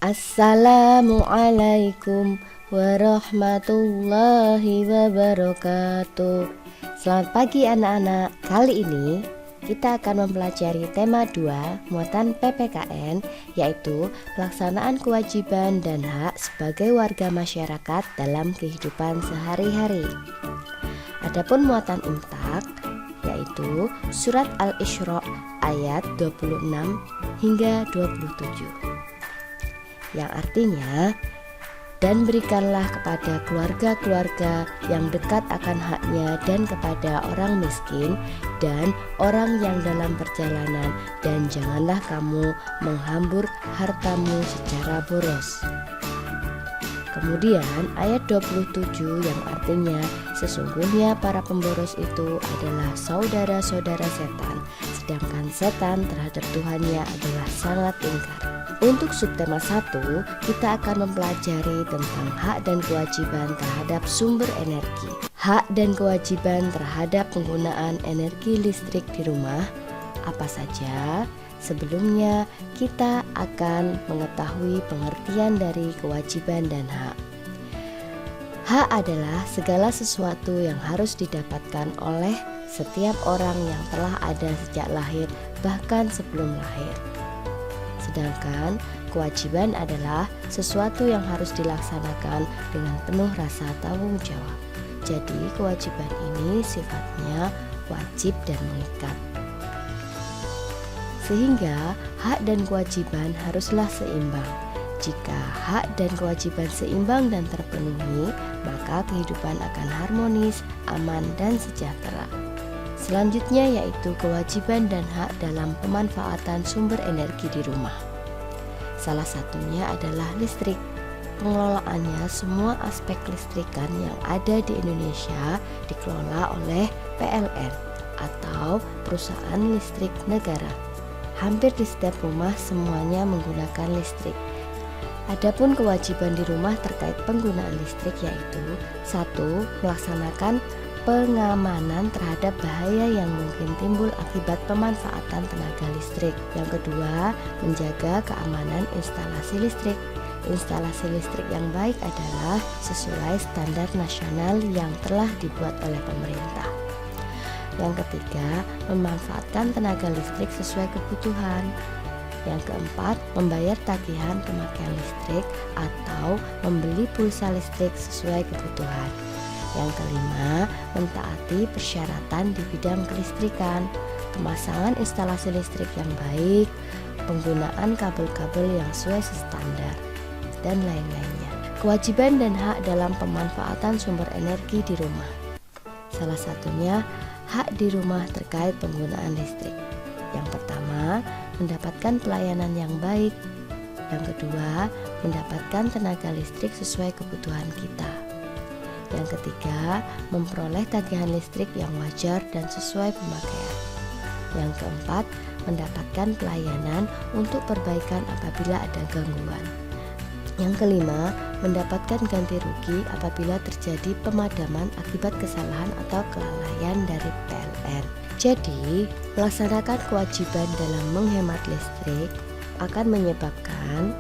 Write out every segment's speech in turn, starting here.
Assalamualaikum warahmatullahi wabarakatuh. Selamat pagi anak-anak. Kali ini kita akan mempelajari tema 2 muatan PPKN, yaitu pelaksanaan kewajiban dan hak sebagai warga masyarakat dalam kehidupan sehari-hari. Adapun muatan imtak, yaitu surat Al-Isra ayat 26 hingga 27, yang artinya, dan berikanlah kepada keluarga-keluarga yang dekat akan haknya dan kepada orang miskin dan orang yang dalam perjalanan, dan janganlah kamu menghambur hartamu secara boros. Kemudian ayat 27 yang artinya, sesungguhnya para pemboros itu adalah saudara-saudara setan, sedangkan setan terhadap Tuhannya adalah sangat ingkar. Untuk subtema 1, kita akan mempelajari tentang hak dan kewajiban terhadap sumber energi. Hak dan kewajiban terhadap penggunaan energi listrik di rumah apa saja? Sebelumnya, kita akan mengetahui pengertian dari kewajiban dan hak. Hak adalah segala sesuatu yang harus didapatkan oleh setiap orang yang telah ada sejak lahir, bahkan sebelum lahir. Sedangkan kewajiban adalah sesuatu yang harus dilaksanakan dengan penuh rasa tanggung jawab. Jadi kewajiban ini sifatnya wajib dan mengikat. Sehingga hak dan kewajiban haruslah seimbang. Jika hak dan kewajiban seimbang dan terpenuhi, maka kehidupan akan harmonis, aman, dan sejahtera. Selanjutnya yaitu kewajiban dan hak dalam pemanfaatan sumber energi di rumah. Salah satunya adalah listrik. Pengelolaannya, semua aspek listrikan yang ada di Indonesia dikelola oleh PLN atau Perusahaan Listrik Negara. Hampir di setiap rumah semuanya menggunakan listrik. Adapun kewajiban di rumah terkait penggunaan listrik yaitu 1. Melaksanakan pengamanan terhadap bahaya yang mungkin timbul akibat pemanfaatan tenaga listrik. Yang kedua, menjaga keamanan instalasi listrik. Instalasi listrik yang baik adalah sesuai standar nasional yang telah dibuat oleh pemerintah. Yang ketiga, memanfaatkan tenaga listrik sesuai kebutuhan. Yang keempat, membayar tagihan pemakaian listrik atau membeli pulsa listrik sesuai kebutuhan. Yang kelima, mentaati persyaratan di bidang kelistrikan, pemasangan instalasi listrik yang baik, penggunaan kabel-kabel yang sesuai standar, dan lain-lainnya. Kewajiban dan hak dalam pemanfaatan sumber energi di rumah. Salah satunya, hak di rumah terkait penggunaan listrik. Yang pertama, mendapatkan pelayanan yang baik. Yang kedua, mendapatkan tenaga listrik sesuai kebutuhan kita. Yang ketiga, memperoleh tagihan listrik yang wajar dan sesuai pemakaian. Yang keempat, mendapatkan pelayanan untuk perbaikan apabila ada gangguan. Yang kelima, mendapatkan ganti rugi apabila terjadi pemadaman akibat kesalahan atau kelalaian dari PLN. Jadi, melaksanakan kewajiban dalam menghemat listrik akan menyebabkan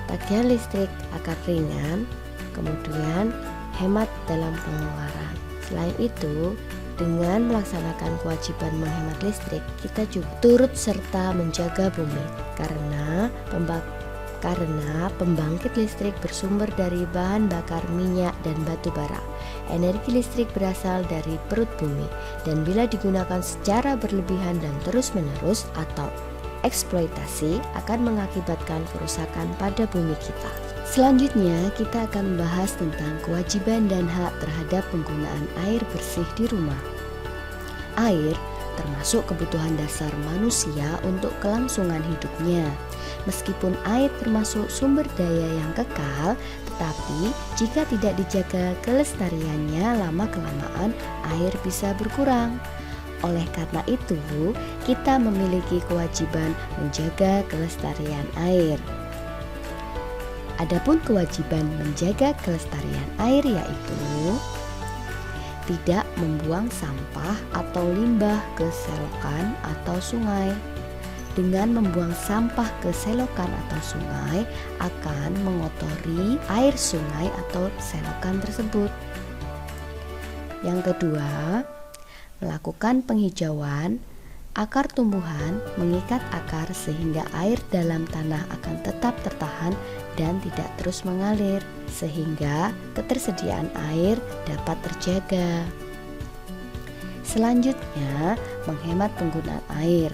tagihan listrik akan ringan, kemudian hemat dalam pengeluaran. Selain itu, dengan melaksanakan kewajiban menghemat listrik, kita juga turut serta menjaga bumi karena pembangkit listrik bersumber dari bahan bakar minyak dan batu bara. Energi listrik berasal dari perut bumi, dan bila digunakan secara berlebihan dan terus-menerus atau eksploitasi akan mengakibatkan kerusakan pada bumi kita. Selanjutnya, kita akan membahas tentang kewajiban dan hak terhadap penggunaan air bersih di rumah. Air termasuk kebutuhan dasar manusia untuk kelangsungan hidupnya. Meskipun air termasuk sumber daya yang kekal, tetapi jika tidak dijaga kelestariannya, lama-kelamaan air bisa berkurang. Oleh karena itu, kita memiliki kewajiban menjaga kelestarian air. Adapun kewajiban menjaga kelestarian air yaitu tidak membuang sampah atau limbah ke selokan atau sungai, dengan membuang sampah ke selokan atau sungai akan mengotori air sungai atau selokan tersebut. Yang kedua, melakukan penghijauan. Akar tumbuhan mengikat akar sehingga air dalam tanah akan tetap tertahan dan tidak terus mengalir, sehingga ketersediaan air dapat terjaga. Selanjutnya, menghemat penggunaan air.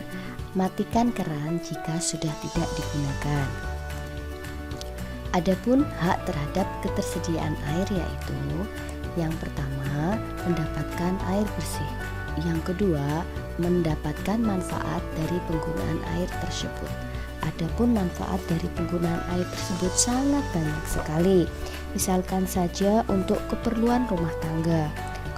Matikan keran jika sudah tidak digunakan. Adapun hak terhadap ketersediaan air yaitu yang pertama, mendapatkan air bersih. Yang kedua, mendapatkan manfaat dari penggunaan air tersebut. Adapun manfaat dari penggunaan air tersebut sangat banyak sekali. Misalkan saja untuk keperluan rumah tangga,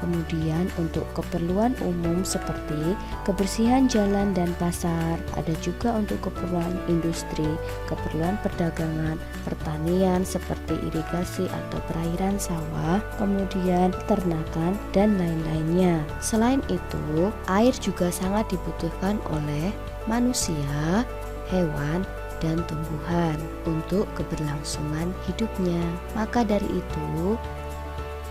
kemudian untuk keperluan umum seperti kebersihan jalan dan pasar, ada juga untuk keperluan industri, keperluan perdagangan, pertanian seperti irigasi atau perairan sawah, kemudian peternakan dan lain-lainnya. Selain itu, air juga sangat dibutuhkan oleh manusia, hewan, dan tumbuhan untuk keberlangsungan hidupnya. Maka dari itu,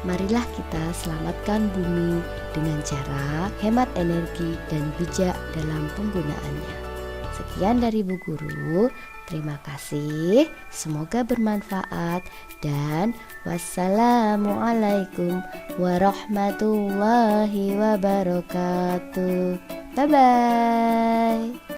marilah kita selamatkan bumi dengan cara hemat energi dan bijak dalam penggunaannya. Sekian dari Bu Guru, terima kasih, semoga bermanfaat dan wassalamualaikum warahmatullahi wabarakatuh. Bye-bye.